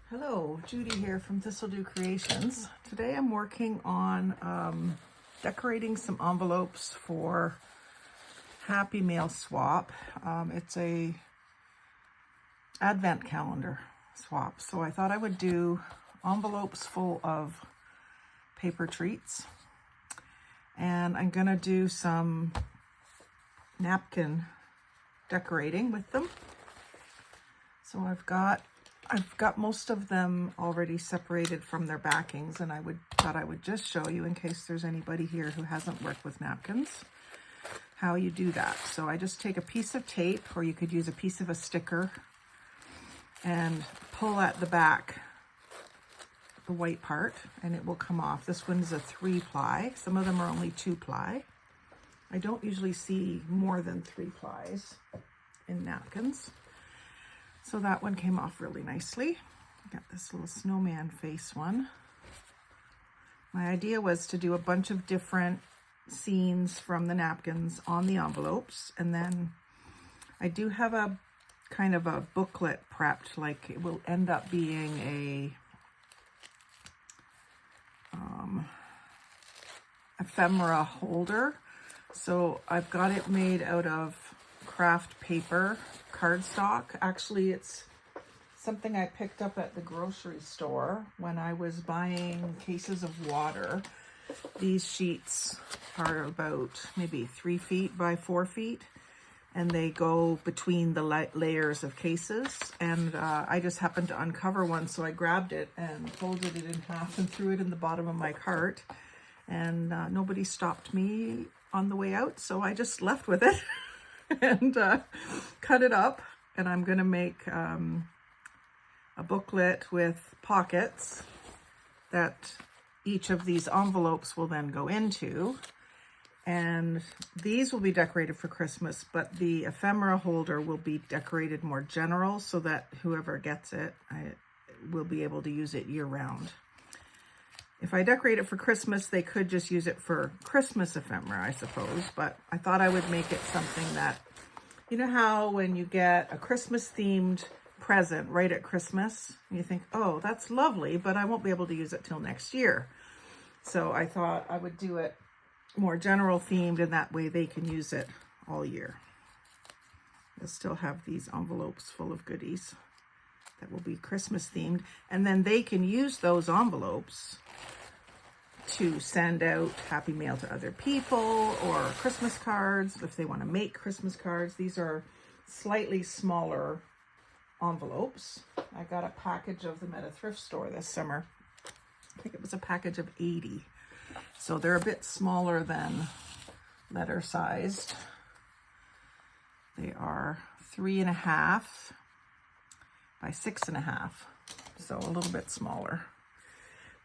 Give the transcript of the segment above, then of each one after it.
Hello, Judy here from Thistledew Creations. Today I'm working on decorating some envelopes for Happy Mail swap. It's a advent calendar swap. So I thought I would do envelopes full of paper treats. And I'm gonna do some napkin decorating with them. So I've got most of them already separated from their backings, and thought I would just show you, in case there's anybody here who hasn't worked with napkins, how you do that. So I just take a piece of tape, or you could use a piece of a sticker, and pull at the back, the white part, and it will come off. This one's a 3-ply. Some of them are only 2-ply. I don't usually see more than 3 plies in napkins. So that one came off really nicely. Got this little snowman face one. My idea was to do a bunch of different scenes from the napkins on the envelopes, and then I do have a kind of a booklet prepped, like it will end up being a ephemera holder. So I've got it made out of craft paper cardstock. Actually, it's something I picked up at the grocery store when I was buying cases of water. These sheets are about maybe 3 feet by 4 feet, and they go between the layers of cases. And I just happened to uncover one, so I grabbed it and folded it in half and threw it in the bottom of my cart. And nobody stopped me on the way out, so I just left with it. And cut it up, and I'm going to make a booklet with pockets that each of these envelopes will then go into. And these will be decorated for Christmas, but the ephemera holder will be decorated more general, so that whoever gets it will be able to use it year-round. If I decorate it for Christmas, they could just use it for Christmas ephemera, I suppose. But I thought I would make it something that, you know how when you get a Christmas-themed present right at Christmas, you think, oh, that's lovely, but I won't be able to use it till next year. So I thought I would do it more general themed, and that way they can use it all year. They'll still have these envelopes full of goodies that will be Christmas themed, and then they can use those envelopes to send out Happy Mail to other people, or Christmas cards if they want to make Christmas cards. These are slightly smaller envelopes. I got a package of them at a thrift store this summer. I think it was a package of 80. So they're a bit smaller than letter sized. They are 3.5 by 6.5, so a little bit smaller.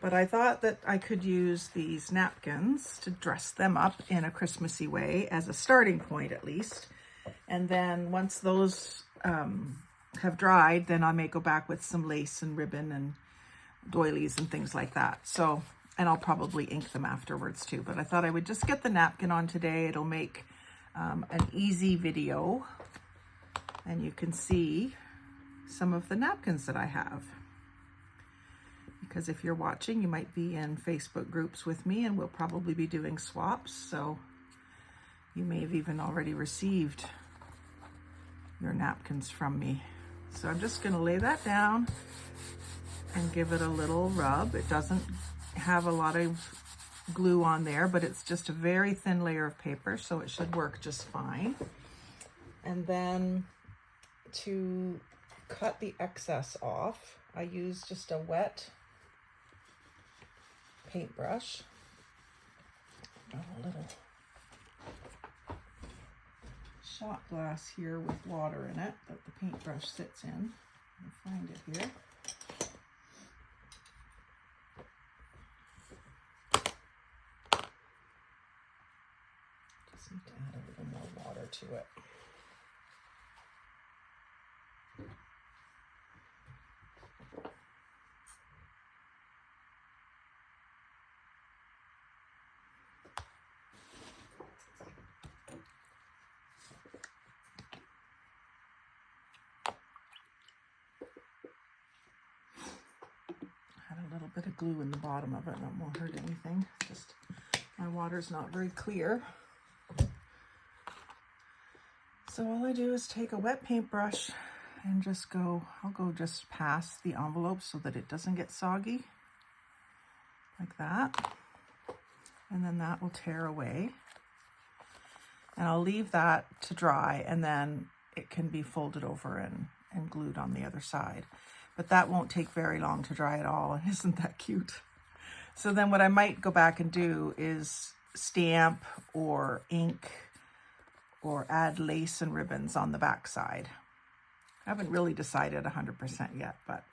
But I thought that I could use these napkins to dress them up in a Christmassy way, as a starting point at least. And then once those have dried, then I may go back with some lace and ribbon and doilies and things like that. So, and I'll probably ink them afterwards too. But I thought I would just get the napkin on today. It'll make an easy video, and you can see some of the napkins that I have. Because if you're watching, you might be in Facebook groups with me, and we'll probably be doing swaps. So you may have even already received your napkins from me. So I'm just going to lay that down and give it a little rub. It doesn't have a lot of glue on there, but it's just a very thin layer of paper, so it should work just fine. And then to cut the excess off, I use just a wet paintbrush. Got a little shot glass here with water in it that the paintbrush sits in. I'll find it here. Just need to add a little more water to it. bit of glue in the bottom of it, and it won't hurt anything. Just my water's not very clear. So all I do is take a wet paintbrush and just I'll go just past the envelope so that it doesn't get soggy, like that. And then that will tear away. And I'll leave that to dry, and then it can be folded over and glued on the other side. But that won't take very long to dry at all. Isn't that cute? So then what I might go back and do is stamp or ink or add lace and ribbons on the back side. I haven't really decided 100% yet, but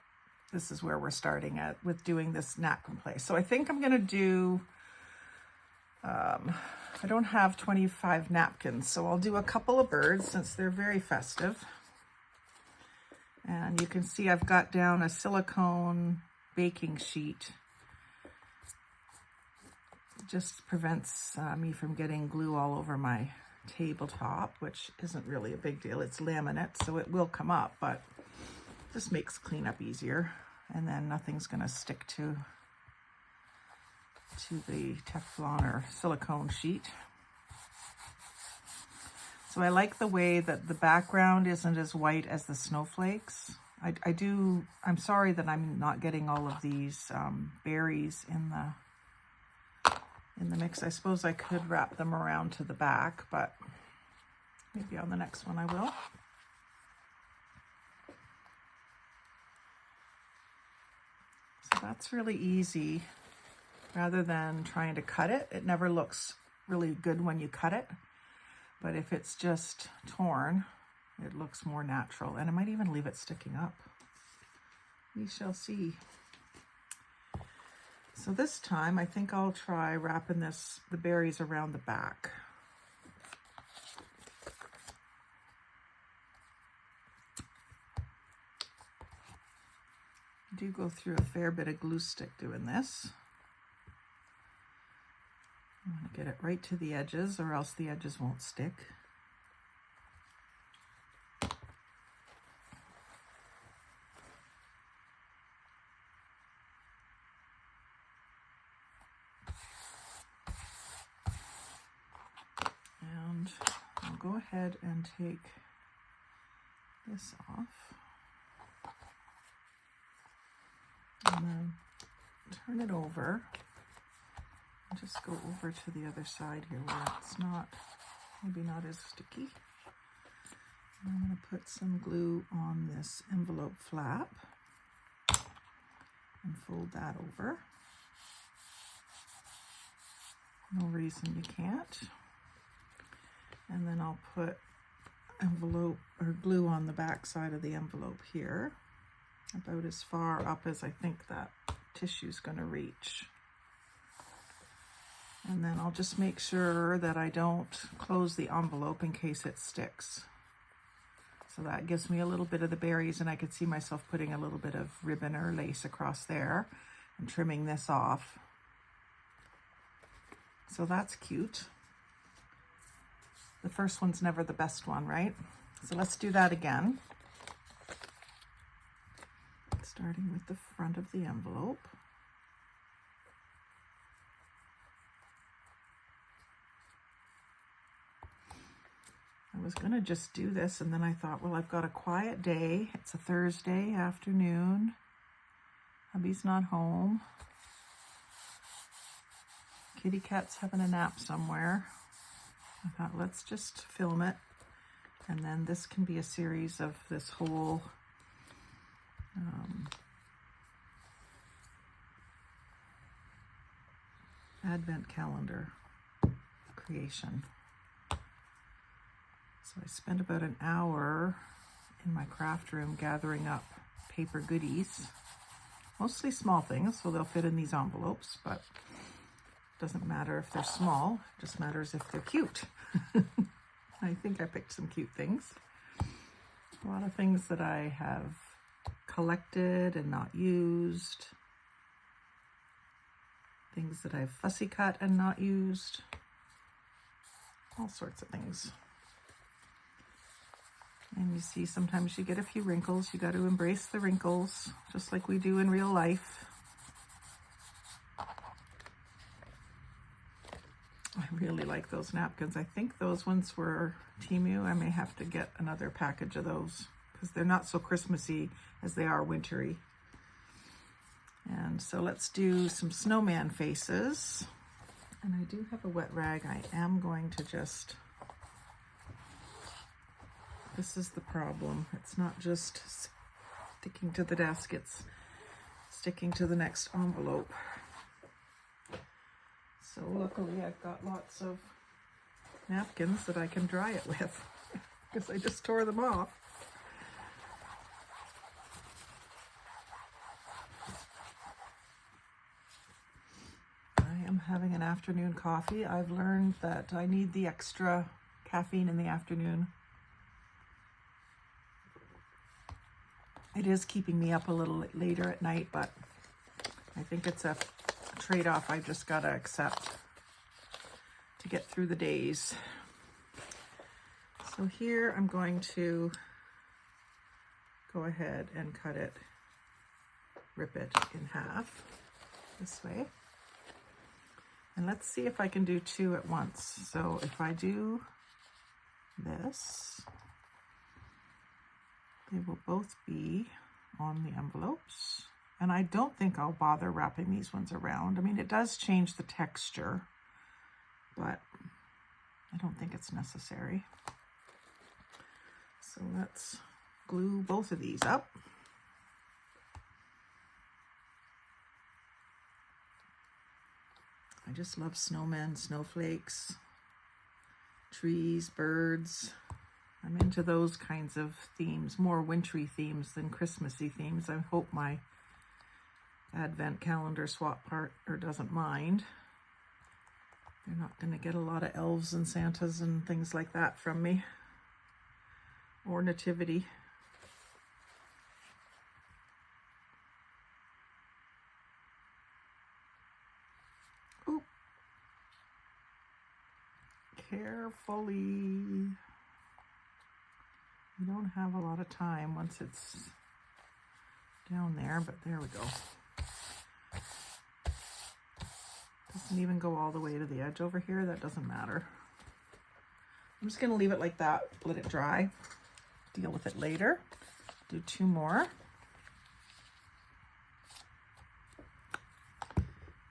this is where we're starting at with doing this napkin play. So I think I'm gonna do, I don't have 25 napkins, so I'll do a couple of birds since they're very festive. And you can see I've got down a silicone baking sheet. It just prevents me from getting glue all over my tabletop, which isn't really a big deal. It's laminate, so it will come up, but just makes cleanup easier. And then nothing's gonna stick to the Teflon or silicone sheet. So I like the way that the background isn't as white as the snowflakes. I'm sorry that I'm not getting all of these berries in the mix. I suppose I could wrap them around to the back, but maybe on the next one I will. So that's really easy. Rather than trying to cut it, it never looks really good when you cut it. But if it's just torn, it looks more natural. And I might even leave it sticking up. We shall see. So this time, I think I'll try wrapping the berries around the back. I do go through a fair bit of glue stick doing this. I want to get it right to the edges, or else the edges won't stick. And I'll go ahead and take this off. And then turn it over. Just go over to the other side here where it's maybe not as sticky. And I'm going to put some glue on this envelope flap and fold that over. No reason you can't. And then I'll put envelope or glue on the back side of the envelope here, about as far up as I think that tissue's going to reach. And then I'll just make sure that I don't close the envelope in case it sticks. So that gives me a little bit of the berries, and I could see myself putting a little bit of ribbon or lace across there and trimming this off. So that's cute. The first one's never the best one, right? So let's do that again. Starting with the front of the envelope. I was going to just do this, and then I thought, well, I've got a quiet day. It's a Thursday afternoon. Hubby's not home. Kitty cat's having a nap somewhere. I thought, let's just film it. And then this can be a series of this whole Advent calendar creation. So I spent about an hour in my craft room gathering up paper goodies, mostly small things, so they'll fit in these envelopes, but it doesn't matter if they're small, it just matters if they're cute. I think I picked some cute things. A lot of things that I have collected and not used. Things that I've fussy cut and not used. All sorts of things. And you see, sometimes you get a few wrinkles. You got to embrace the wrinkles, just like we do in real life. I really like those napkins. I think those ones were Temu. I may have to get another package of those because they're not so Christmassy as they are wintry. And so let's do some snowman faces. And I do have a wet rag. I am going to just, this is the problem. It's not just sticking to the desk, it's sticking to the next envelope. So luckily I've got lots of napkins that I can dry it with because I just tore them off. I am having an afternoon coffee. I've learned that I need the extra caffeine in the afternoon. It is keeping me up a little later at night, but I think it's a trade-off I just gotta accept to get through the days. So here I'm going to go ahead and cut it, rip it in half this way. And let's see if I can do two at once. So if I do this, they will both be on the envelopes. And I don't think I'll bother wrapping these ones around. I mean, it does change the texture, but I don't think it's necessary. So let's glue both of these up. I just love snowmen, snowflakes, trees, birds. I'm into those kinds of themes, more wintry themes than Christmassy themes. I hope my Advent calendar swap partner doesn't mind. They're not going to get a lot of elves and Santas and things like that from me, or nativity. Oop. Carefully. You don't have a lot of time once it's down there, but there we go. Doesn't even go all the way to the edge over here. That doesn't matter. I'm just going to leave it like that, let it dry, deal with it later. Do two more.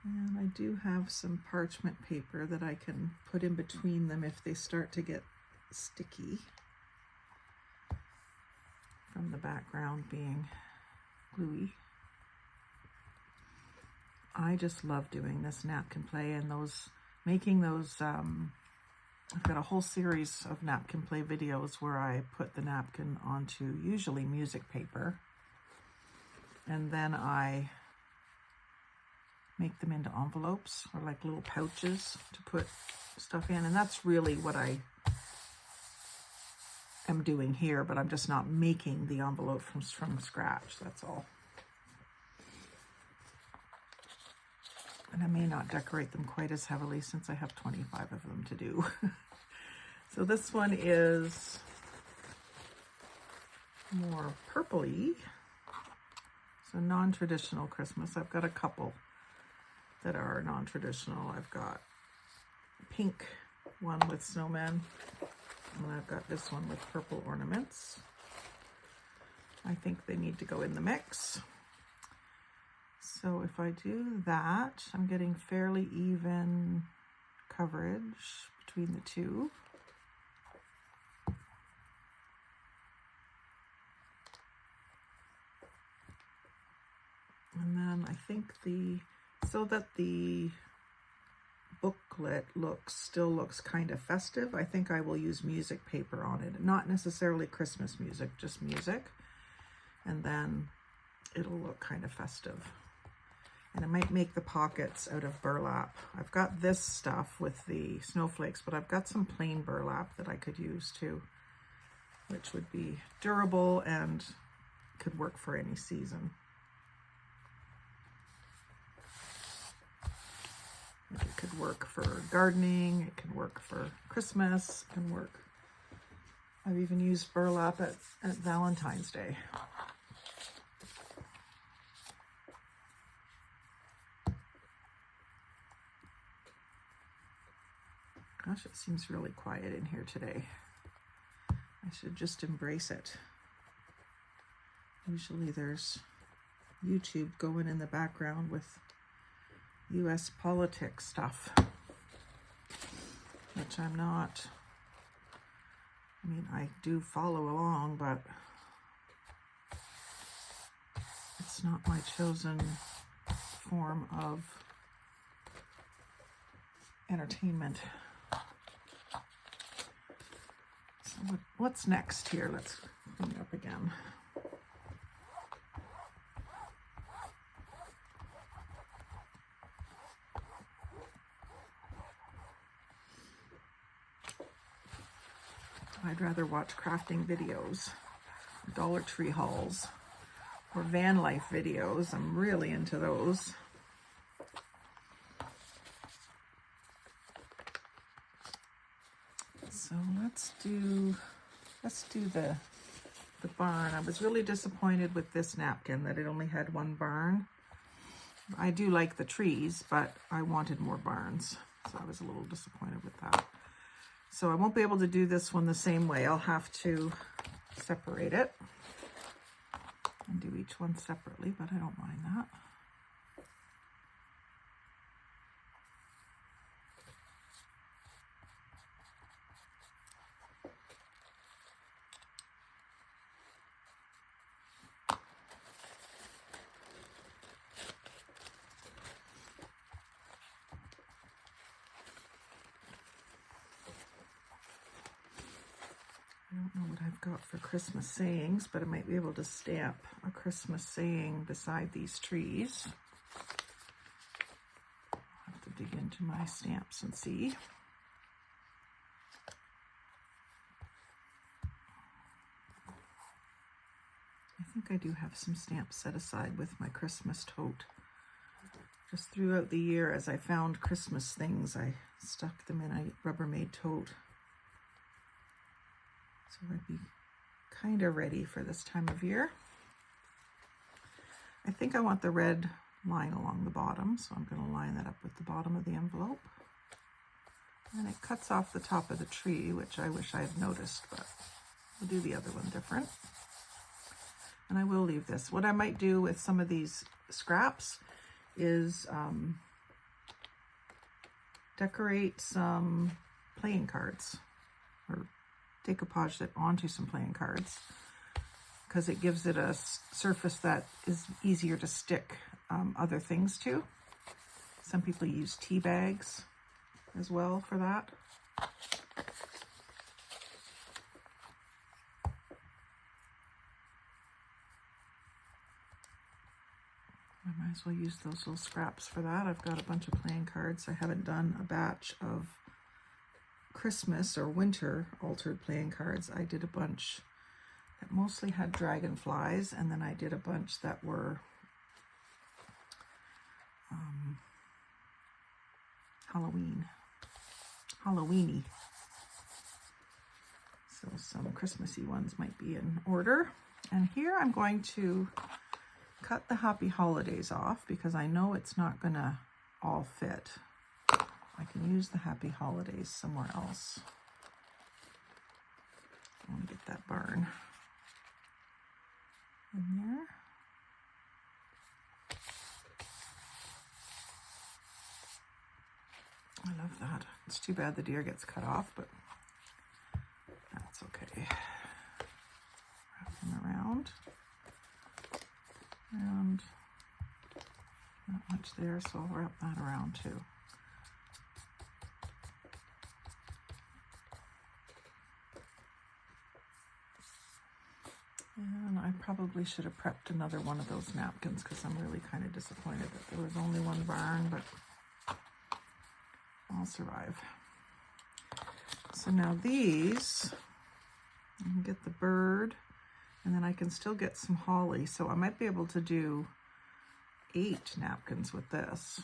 And I do have some parchment paper that I can put in between them if they start to get sticky from the background being gluey. I just love doing this napkin play and making those, I've got a whole series of napkin play videos where I put the napkin onto usually music paper, and then I make them into envelopes or like little pouches to put stuff in, and that's really what I am doing here, but I'm just not making the envelope from scratch, that's all. And I may not decorate them quite as heavily since I have 25 of them to do. So this one is more purpley. So non-traditional Christmas. I've got a couple that are non-traditional. I've got pink one with snowmen, and I've got this one with purple ornaments. I think they need to go in the mix. So if I do that, I'm getting fairly even coverage between the two. And then I think so that the booklet still looks kind of festive, I think I will use music paper on it. Not necessarily Christmas music, just music. And then it'll look kind of festive. And I might make the pockets out of burlap. I've got this stuff with the snowflakes, but I've got some plain burlap that I could use too, which would be durable and could work for any season. It could work for gardening, it can work for Christmas, it can work. I've even used burlap at Valentine's Day. Gosh, it seems really quiet in here today. I should just embrace it. Usually there's YouTube going in the background with US politics stuff, which I'm not. I mean, I do follow along, but it's not my chosen form of entertainment. So what's next here? Let's clean it up again. I'd rather watch crafting videos, Dollar Tree hauls, or van life videos. I'm really into those. So let's do the barn. I was really disappointed with this napkin that it only had one barn. I do like the trees, but I wanted more barns, so I was a little disappointed with that. So I won't be able to do this one the same way. I'll have to separate it and do each one separately, but I don't mind that. I don't know what I've got for Christmas sayings, but I might be able to stamp a Christmas saying beside these trees. I'll have to dig into my stamps and see. I think I do have some stamps set aside with my Christmas tote. Just throughout the year, as I found Christmas things, I stuck them in a Rubbermaid tote. So I'd be kind of ready for this time of year. I think I want the red line along the bottom, so I'm going to line that up with the bottom of the envelope. And it cuts off the top of the tree, which I wish I had noticed, but we'll do the other one different. And I will leave this. What I might do with some of these scraps is decorate some playing cards, or decoupage it onto some playing cards, because it gives it a surface that is easier to stick other things to. Some people use tea bags as well for that. I might as well use those little scraps for that. I've got a bunch of playing cards. I haven't done a batch of Christmas or winter altered playing cards. I did a bunch that mostly had dragonflies, and then I did a bunch that were Halloweeny. So some Christmassy ones might be in order. And here I'm going to cut the Happy Holidays off because I know it's not gonna all fit. I can use the Happy Holidays somewhere else. I want to get that barn in there. I love that. It's too bad the deer gets cut off, but that's okay. Wrap him around. And not much there, so I'll wrap that around too. And I probably should have prepped another one of those napkins because I'm really kind of disappointed that there was only one barn, but I'll survive. So now these, I can get the bird, and then I can still get some holly. So I might be able to do 8 napkins with this.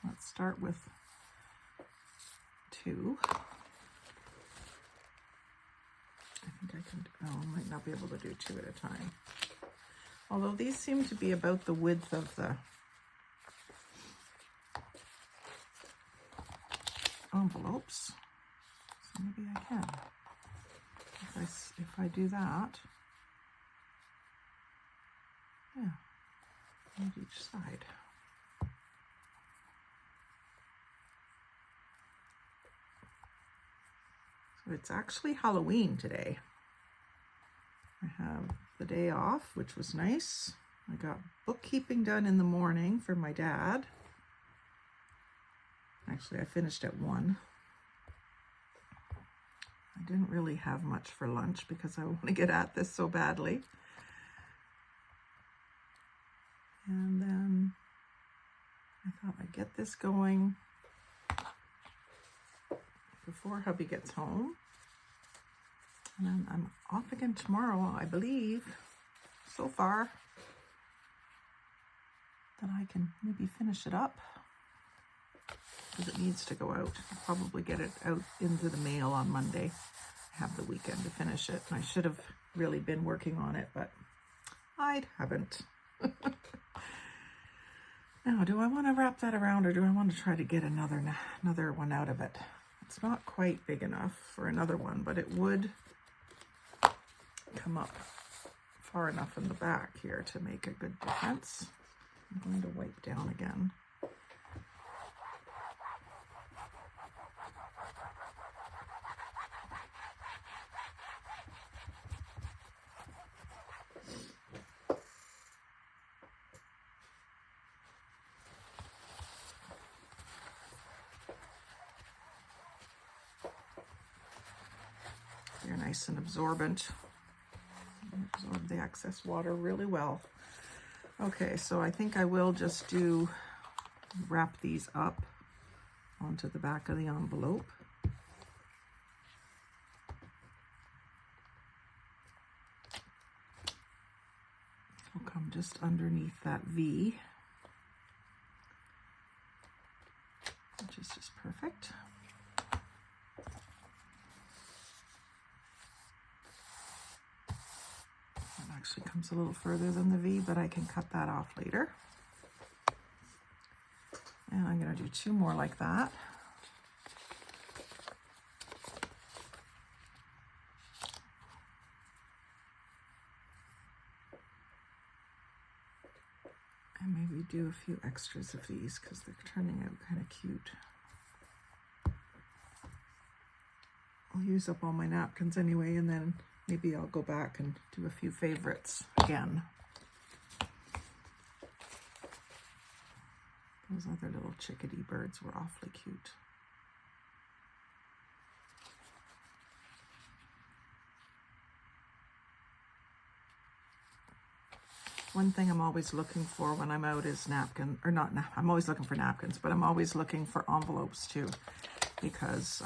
Let's start with 2. I think I can, I might not be able to do 2 at a time. Although these seem to be about the width of the, envelopes. So maybe I can. If I do that, yeah, on each side. So it's actually Halloween today. I have the day off, which was nice. I got bookkeeping done in the morning for my dad. Actually, I finished at 1. I didn't really have much for lunch because I want to get at this so badly. And then I thought I'd get this going before hubby gets home. And then I'm off again tomorrow, I believe, so far, that I can maybe finish it up because it needs to go out. I'll probably get it out into the mail on Monday. I have the weekend to finish it. And I should have really been working on it, but I haven't. Now, do I want to wrap that around or do I want to try to get another one out of it? It's not quite big enough for another one, but it would come up far enough in the back here to make a good difference. I'm going to wipe down again. They're nice and absorbent. Absorb the excess water really well. Okay, so I think I will just wrap these up onto the back of the envelope. It'll come just underneath that V, which is just perfect. Actually comes a little further than the V, but I can cut that off later. And I'm going to do 2 more like that. And maybe do a few extras of these because they're turning out kind of cute. I'll use up all my napkins anyway, and then maybe I'll go back and do a few favorites again. Those other little chickadee birds were awfully cute. One thing I'm always looking for when I'm out is I'm always looking for napkins, but I'm always looking for envelopes too, because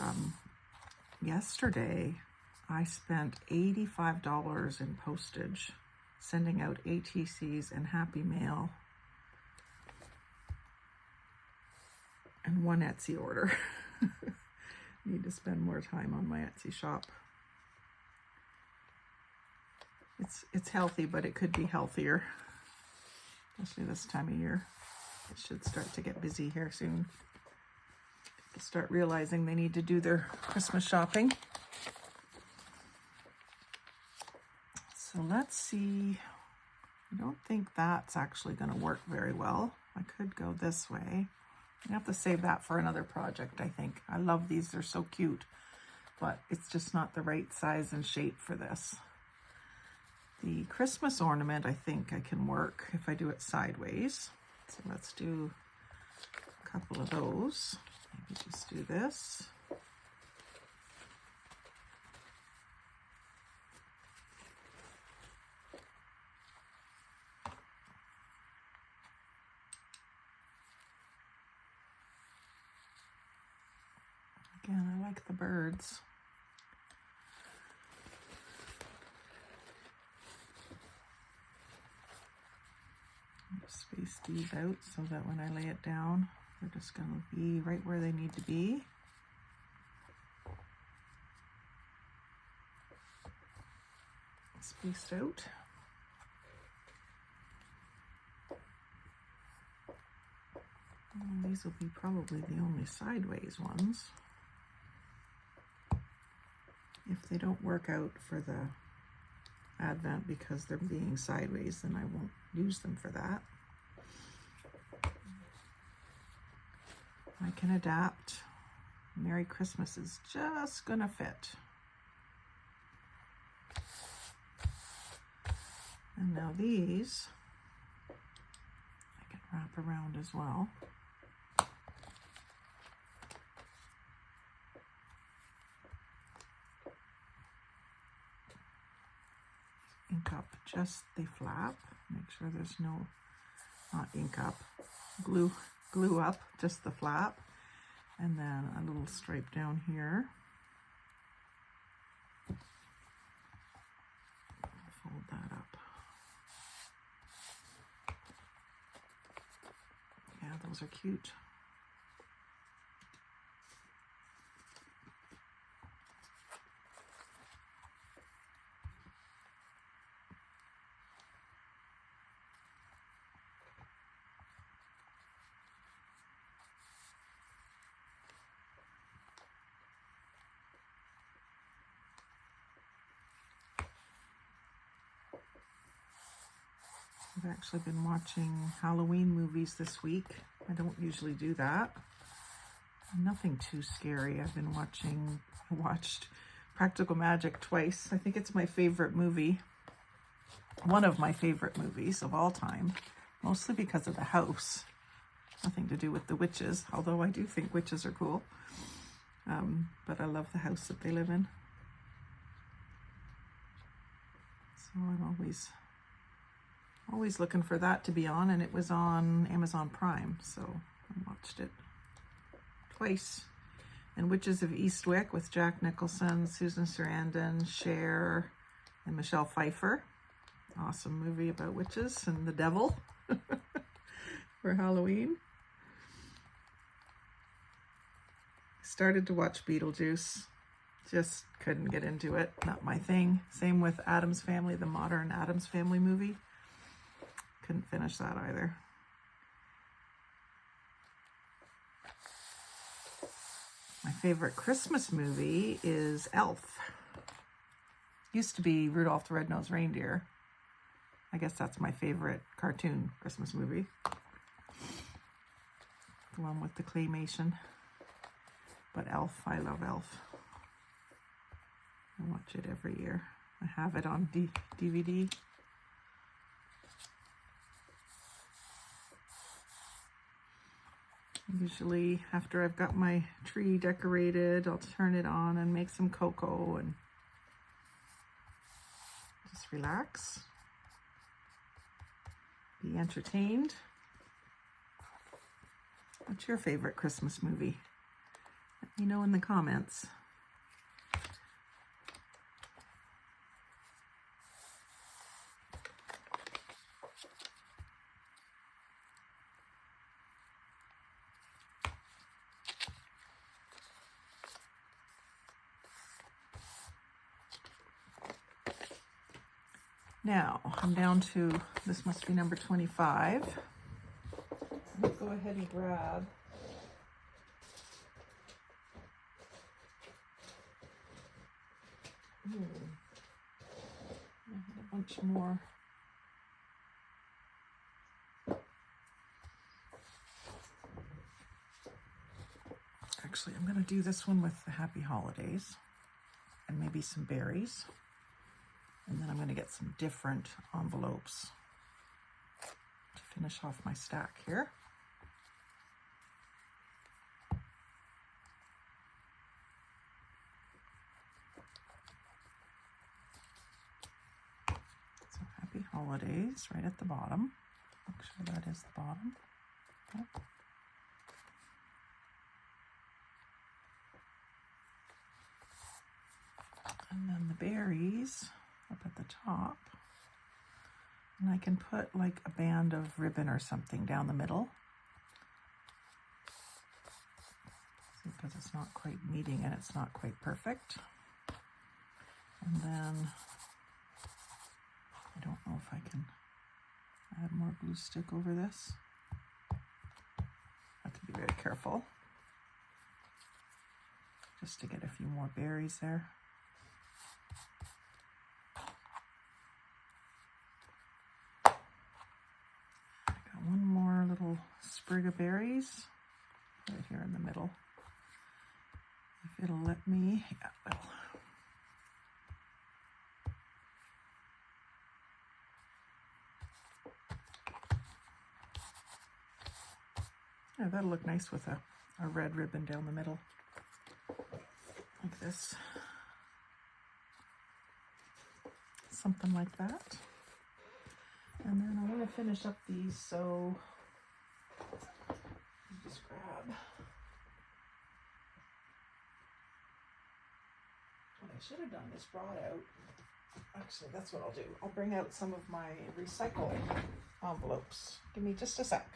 yesterday I spent $85 in postage sending out ATCs and Happy Mail and 1 Etsy order. Need to spend more time on my Etsy shop. It's healthy, but it could be healthier, especially this time of year. It should start to get busy here soon. People start realizing they need to do their Christmas shopping. So let's see. I don't think that's actually going to work very well. I could go this way. I have to save that for another project, I think. I love these. They're so cute, but it's just not the right size and shape for this. The Christmas ornament, I think I can work if I do it sideways. So let's do a couple of those. Maybe just do this. Again, I like the birds. Just space these out so that when I lay it down, they're just going to be right where they need to be. Spaced out. And these will be probably the only sideways ones. If they don't work out for the Advent because they're being sideways, then I won't use them for that. I can adapt. Merry Christmas is just gonna fit. And now these I can wrap around as well. Ink up just the flap. Make sure there's no, not ink up, glue up just the flap. And then a little stripe down here. Fold that up. Yeah, those are cute. I've actually been watching Halloween movies this week. I don't usually do that. Nothing too scary. I watched Practical Magic twice. I think it's my favorite movie. One of my favorite movies of all time. Mostly because of the house. Nothing to do with the witches, although I do think witches are cool. But I love the house that they live in. So I'm always looking for that to be on, and it was on Amazon Prime, so I watched it twice. And Witches of Eastwick with Jack Nicholson, Susan Sarandon, Cher, and Michelle Pfeiffer. Awesome movie about witches and the devil for Halloween. Started to watch Beetlejuice. Just couldn't get into it. Not my thing. Same with Addams Family, the modern Addams Family movie. Couldn't finish that either. My favorite Christmas movie is Elf. Used to be Rudolph the Red-Nosed Reindeer. I guess that's my favorite cartoon Christmas movie. The one with the claymation. But Elf, I love Elf. I watch it every year. I have it on DVD. Usually after I've got my tree decorated, I'll turn it on and make some cocoa and just relax, be entertained. What's your favorite Christmas movie? Let me know in the comments. Now, I'm down to, this must be number 25. Let's go ahead and grab I had a bunch more. Actually, I'm going to do this one with the Happy Holidays and maybe some berries. And then I'm going to get some different envelopes to finish off my stack here. So Happy Holidays right at the bottom. Make sure that is the bottom. Yep. And then the berries up at the top. And I can put like a band of ribbon or something down the middle. Because it's not quite meeting and it's not quite perfect. And then I don't know if I can add more glue stick over this. I have to be very careful. Just to get a few more berries there. sprig of berries right here in the middle. If it'll let me, yeah, it will. Yeah, that'll look nice with a red ribbon down the middle, like this. Something like that. And then I want to finish up these, so just grab what I should have done is brought out, actually that's what I'll do. I'll bring out some of my recycle envelopes. Give me just a sec.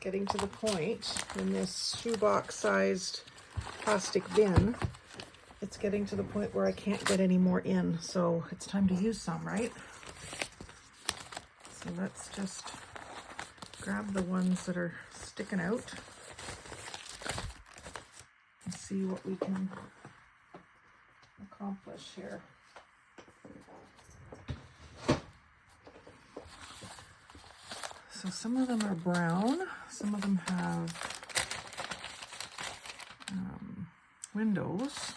Getting to the point in this shoebox sized plastic bin, it's getting to the point where I can't get any more in, so it's time to use some, right? So let's just grab the ones that are sticking out and see what we can accomplish here. So some of them are brown, some of them have windows.